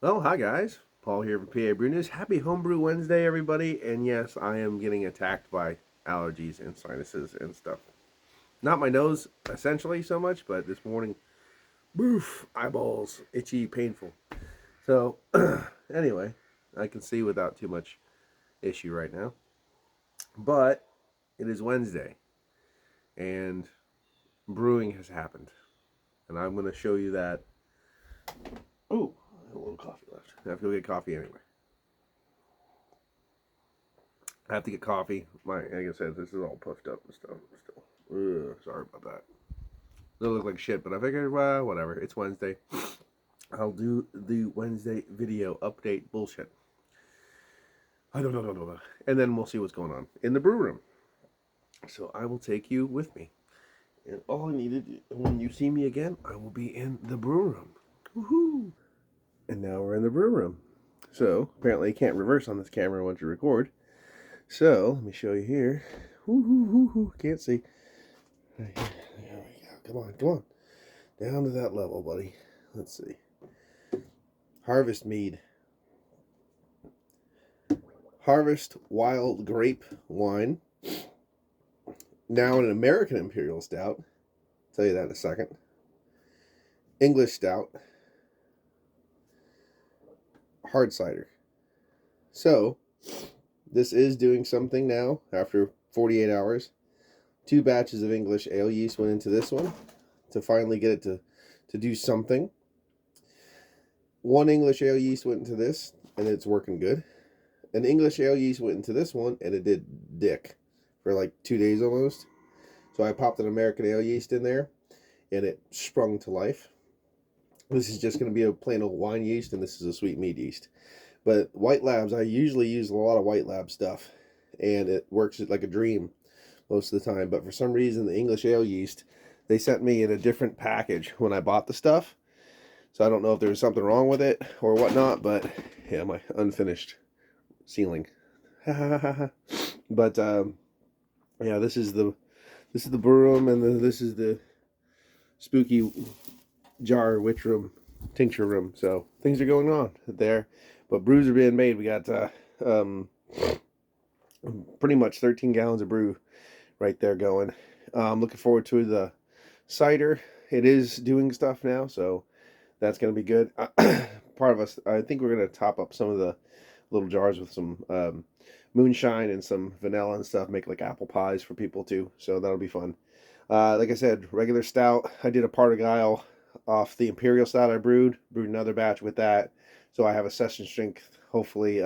Well, hi guys. Paul here from PABrewNews. Happy Homebrew Wednesday, everybody. And yes, I am getting attacked by allergies and sinuses and stuff. Not my nose, essentially, so much, but this morning, boof, eyeballs, itchy, painful. So, anyway, I can see without too much issue right now. But it is Wednesday, and brewing has happened. And I'm going to show you that. Oh, a little coffee left. I have to go get coffee anyway. I have to get coffee. Like I said, this is all puffed up and stuff. Still, sorry about that. It'll look like shit, but I figured, well, whatever. It's Wednesday. I'll do the Wednesday video update bullshit. I don't know. And then we'll see what's going on in the brew room. So I will take you with me. And all I needed, when you see me again, I will be in the brew room. Woohoo! And now we're in the brew room. So apparently you can't reverse on this camera once you record. So let me show you here. Woo-hoo-hoo-hoo. Can't see. There we go. Come on. Down to that level, buddy. Let's see. Harvest mead. Harvest wild grape wine. Now an American Imperial Stout. I'll tell you that in a second. English Stout. Hard cider. So, this is doing something now after 48 hours. 2 batches of English ale yeast went into this one to finally get it to do something. 1 English ale yeast went into this, and it's working good. An English ale yeast went into this one, and it did dick for like 2 days almost. So I popped an American ale yeast in there, and it sprung to life. This is just going to be a plain old wine yeast, and this is a sweet mead yeast. But White Labs, I usually use a lot of White Lab stuff, and it works like a dream most of the time. But for some reason, the English ale yeast, they sent me in a different package when I bought the stuff. So I don't know if there was something wrong with it or whatnot, but yeah, my unfinished sealing. But yeah, this is the brew room, and this is the spooky jar witch room, tincture room. So things are going on there, but brews are being made. We got pretty much 13 gallons of brew right there going. Looking forward to the cider. It is doing stuff now, so that's going to be good. Part of us, I think we're going to top up some of the little jars with some moonshine and some vanilla and stuff, make like apple pies for people too, so that'll be fun. Like I said, regular stout. I did a part of guile off the imperial stout I brewed another batch with that, so I have a session strength, hopefully,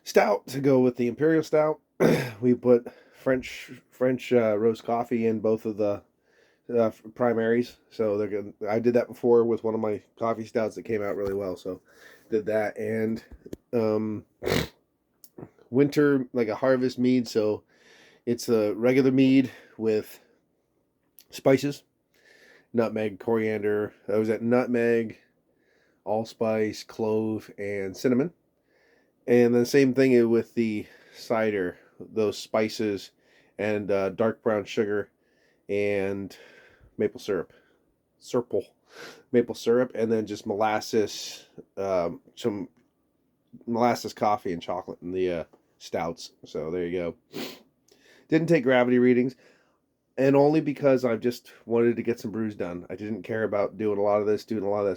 stout to go with the imperial stout. We put French roast coffee in both of the primaries, so they're good. I did that before with one of my coffee stouts that came out really well, so did that. And winter, like a harvest mead, so it's a regular mead with spices, nutmeg, coriander. I was at nutmeg, allspice, clove, and cinnamon. And the same thing with the cider, those spices and dark brown sugar and maple syrup, maple syrup, and then just molasses, some molasses, coffee, and chocolate in the stouts. So there you go. Didn't take gravity readings, and only because I just wanted to get some brews done. I didn't care about doing a lot of this.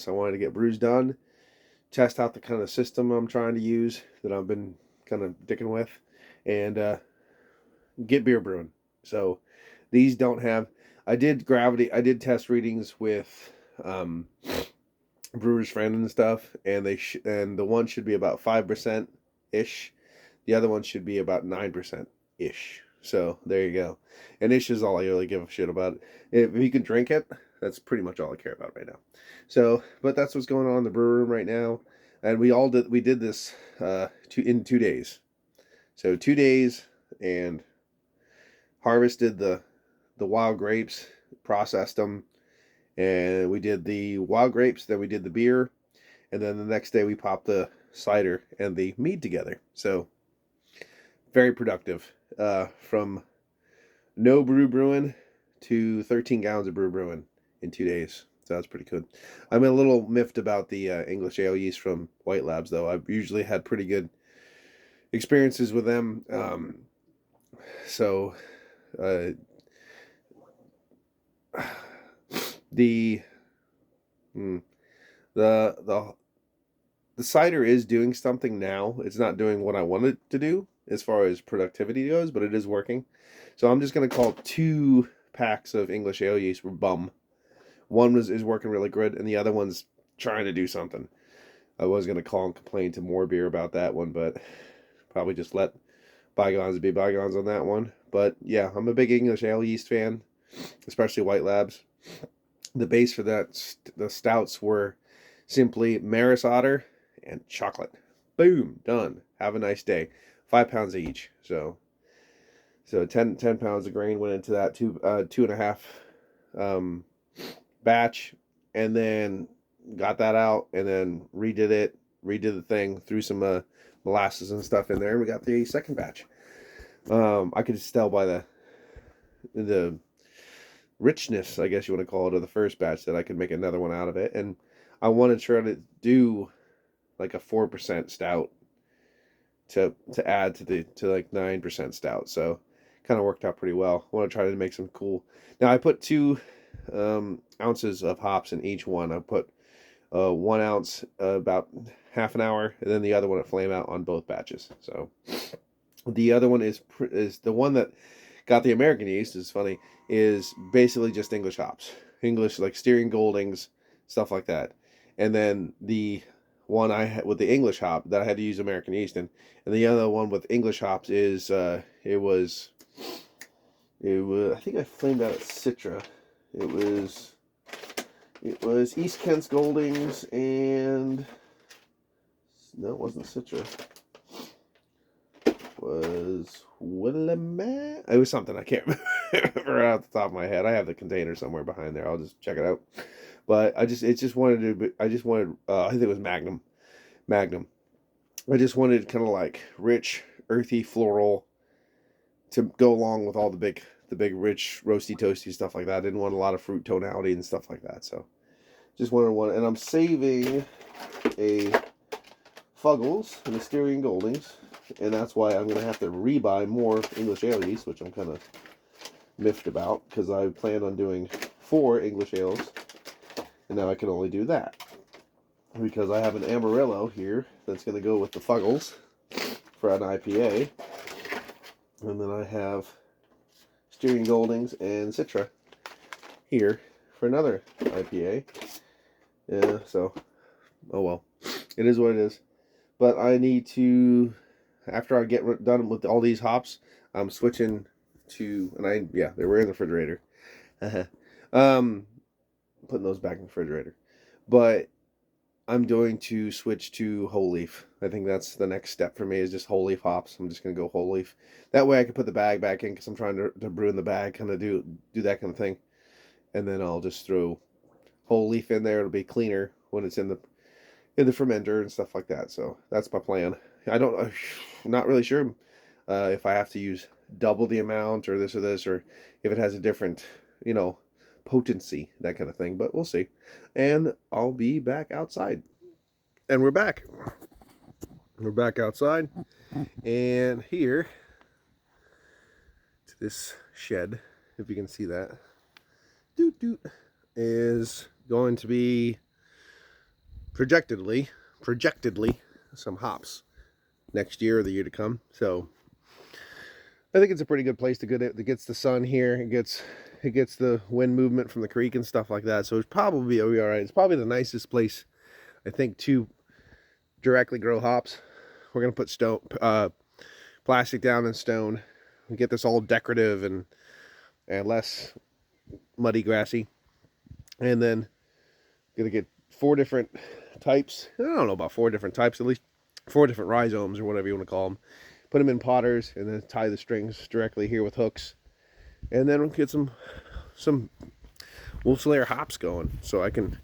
I wanted to get brews done, test out the kind of system I'm trying to use that I've been kind of dicking with, and get beer brewing. So these don't have. I did test readings with Brewer's Friend and stuff, and and the one should be about 5% ish. The other one should be about 9% ish. So there you go. And ish is all I really give a shit about. If you can drink it, that's pretty much all I care about right now. So, but that's what's going on in the brew room right now, and we did this in 2 days. So 2 days, and harvested the wild grapes, processed them, and we did the wild grapes, then we did the beer, and then the next day we popped the cider and the mead together. So very productive, from no brew brewing to 13 gallons of brew brewing in 2 days. So that's pretty good. I'm a little miffed about the English ale yeast from White Labs, though. I've usually had pretty good experiences with them. So uh, the the the the cider is doing something now. It's not doing what I wanted to do as far as productivity goes, but it is working. So I'm just gonna call 2 packs of English ale yeast bum. One is working really good, and the other one's trying to do something. I was gonna call and complain to More Beer about that one, but probably just let bygones be bygones on that one. But yeah, I'm a big English ale yeast fan, especially White Labs. The base for that, the stouts were simply Maris Otter and chocolate. Boom, done. Have a nice day. 5 pounds each. So 10 pounds of grain went into that 2.5 batch, and then got that out, and then redid the thing, threw some molasses and stuff in there, and we got the second batch. I could just tell by the richness, I guess you want to call it, of the first batch that I could make another one out of it. And I want to try to do like a 4% stout to add to like 9% stout. So kind of worked out pretty well. I want to try to make some cool. Now I put 2 ounces of hops in each one. I put 1 ounce about half an hour, and then the other one at flame out on both batches. So the other one is the one that got the American yeast, is funny, is basically just English hops. English, like Styrian Goldings, stuff like that. And then the one I had with the English hop that I had to use American yeast in, and the other one with English hops is it was I think I flamed out at Citra. It was East Kent's Goldings, and no, it wasn't Citra. Was Willamette? It was something I can't remember off the top of my head. I have the container somewhere behind there. I'll just check it out. But I think it was Magnum. I just wanted kind of like rich, earthy, floral to go along with all the big rich, roasty, toasty stuff like that. I didn't want a lot of fruit tonality and stuff like that. So just wanted one. And I'm saving a Fuggles and a Styrian Goldings. And that's why I'm going to have to rebuy more English ale yeast, which I'm kind of miffed about, because I planned on doing 4 English ales, and now I can only do that. Because I have an Amarillo here that's going to go with the Fuggles for an IPA. And then I have Styrian Goldings and Citra here for another IPA. Yeah, so, oh well. It is what it is. But I need to, after I get done with all these hops, I'm switching to, they were in the refrigerator. Putting those back in the refrigerator. But I'm going to switch to whole leaf. I think that's the next step for me, is just whole leaf hops. I'm just going to go whole leaf. That way I can put the bag back in, because I'm trying to brew in the bag, kind of do that kind of thing. And then I'll just throw whole leaf in there. It'll be cleaner when it's in the fermenter and stuff like that. So that's my plan. I'm not really sure if I have to use double the amount or this, or if it has a different, potency, that kind of thing. But we'll see. And I'll be back outside. And we're back. We're back outside. And here, to this shed, if you can see that, is going to be projectedly some hops next year or the year to come. So I think it's a pretty good place to get it. It gets the sun here. It gets the wind movement from the creek and stuff like that. So it's probably all right. It's probably the nicest place, I think, to directly grow hops. We're gonna put plastic down in stone and get this all decorative and less muddy, grassy. And then gonna get 4 different types. I don't know about 4 different types, at least 4 different rhizomes or whatever you want to call them. Put them in potters and then tie the strings directly here with hooks. And then we'll get some Wolf's Lair hops going, so I can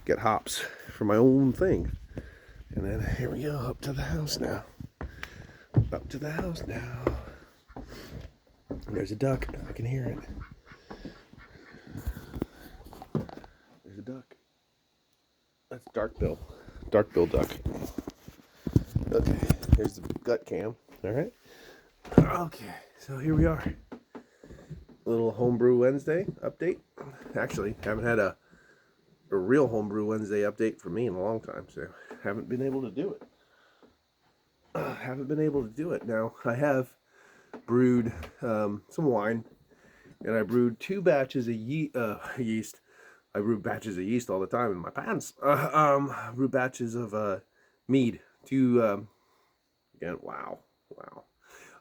get hops for my own thing. And then here we go, up to the house now. Up to the house now. There's a duck. I can hear it. There's a duck? That's dark bill duck. Okay, here's the gut cam. All right. Okay, so here we are. Little homebrew Wednesday update. Actually, haven't had a real homebrew Wednesday update for me in a long time, so haven't been able to do it. Now, I have brewed some wine, and I brewed 2 batches of yeast. I brew batches of yeast all the time in my pants. Brew batches of mead. Again, wow.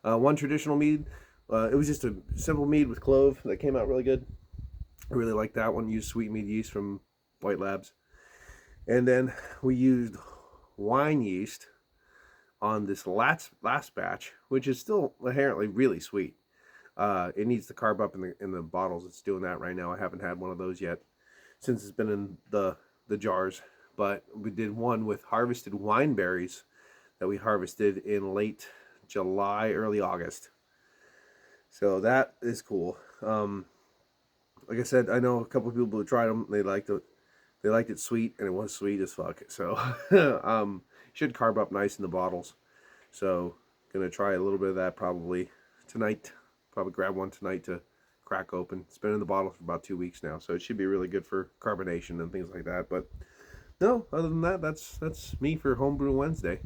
One traditional mead. It was just a simple mead with clove that came out really good. I really like that one. Used sweet mead yeast from White Labs. And then we used wine yeast on this last batch, which is still inherently really sweet. It needs to carb up in the bottles. It's doing that right now. I haven't had one of those yet since it's been in the jars. But we did one with harvested wine berries that we harvested in late July, early August. So that is cool. Like I said, I know a couple of people who tried them. They liked it sweet, and it was sweet as fuck. So should carb up nice in the bottles. So gonna try a little bit of that probably tonight. Probably grab one tonight to crack open. It's been in the bottle for about 2 weeks now, so it should be really good for carbonation and things like that. But no, other than that, that's me for Homebrew Wednesday.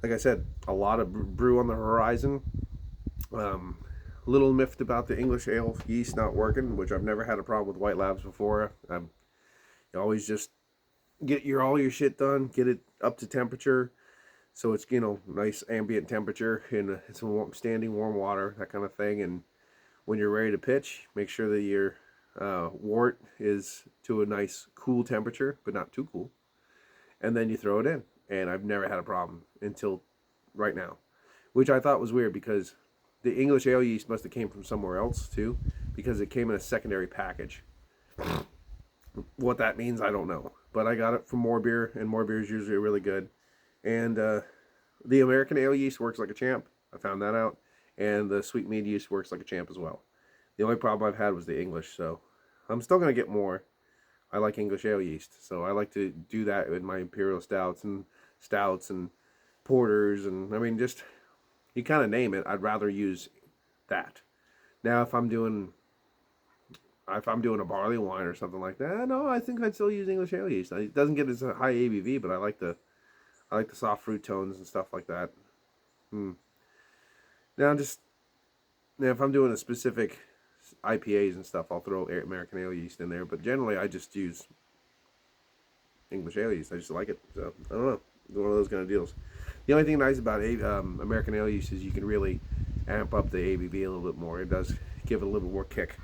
Like I said, a lot of brew on the horizon. Little miffed about the English ale yeast not working, which I've never had a problem with White Labs before. You always just get all your shit done, get it up to temperature, so it's nice ambient temperature and it's standing warm water, that kind of thing. And when you're ready to pitch, make sure that your wort is to a nice cool temperature, but not too cool, and then you throw it in. And I've never had a problem until right now, which I thought was weird because the English ale yeast must have came from somewhere else too, because it came in a secondary package. What that means, I don't know. But I got it from More Beer, and More Beer is usually really good. And the American ale yeast works like a champ. I found that out. And the sweet mead yeast works like a champ as well. The only problem I've had was the English, so I'm still going to get more. I like English ale yeast, so I like to do that with my imperial stouts and porters, and I mean, just you kind of name it. I'd rather use that. Now, if I'm doing a barley wine or something like that, no, I think I'd still use English ale yeast. It doesn't get as high ABV, but I like the soft fruit tones and stuff like that. Now, if I'm doing a specific IPAs and stuff, I'll throw American ale yeast in there. But generally, I just use English ale yeast. I just like it. So I don't know. It's one of those kind of deals. The only thing nice about American ale yeast is you can really amp up the ABV a little bit more. It does give it a little bit more kick.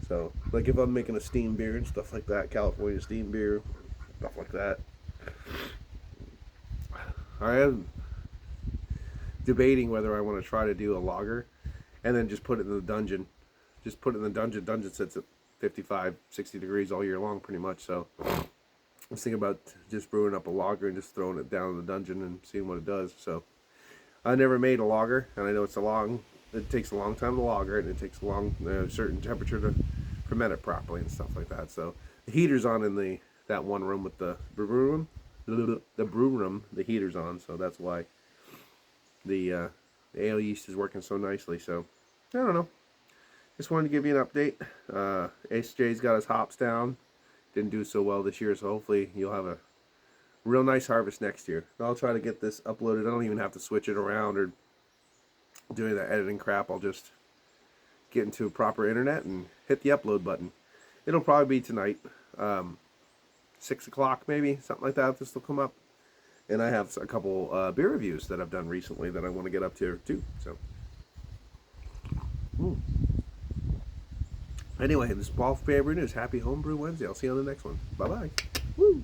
So, like if I'm making a steam beer and stuff like that, California steam beer, stuff like that. I am debating whether I want to try to do a lager and then just put it in the dungeon. Just put it in the dungeon. Dungeon sits at 55, 60 degrees all year long pretty much. So I was thinking about just brewing up a lager and just throwing it down in the dungeon and seeing what it does. So I never made a lager, and I know it takes a long time to lager it, and it takes a certain temperature to ferment it properly and stuff like that. So the heater's on in that one room with the brew room. The brew room, the heater's on, so that's why the ale yeast is working so nicely. So I don't know. Just wanted to give you an update. SJ's got his hops down. Didn't do so well this year, so hopefully you'll have a real nice harvest next year. I'll try to get this uploaded. I don't even have to switch it around or do any of that editing crap. I'll just get into proper internet and hit the upload button. It'll probably be tonight, 6 o'clock maybe, something like that. This will come up. And I have a couple beer reviews that I've done recently that I want to get up to too. So, anyway, this is Paul from PABrewNews. Happy Homebrew Wednesday. I'll see you on the next one. Bye-bye. Woo!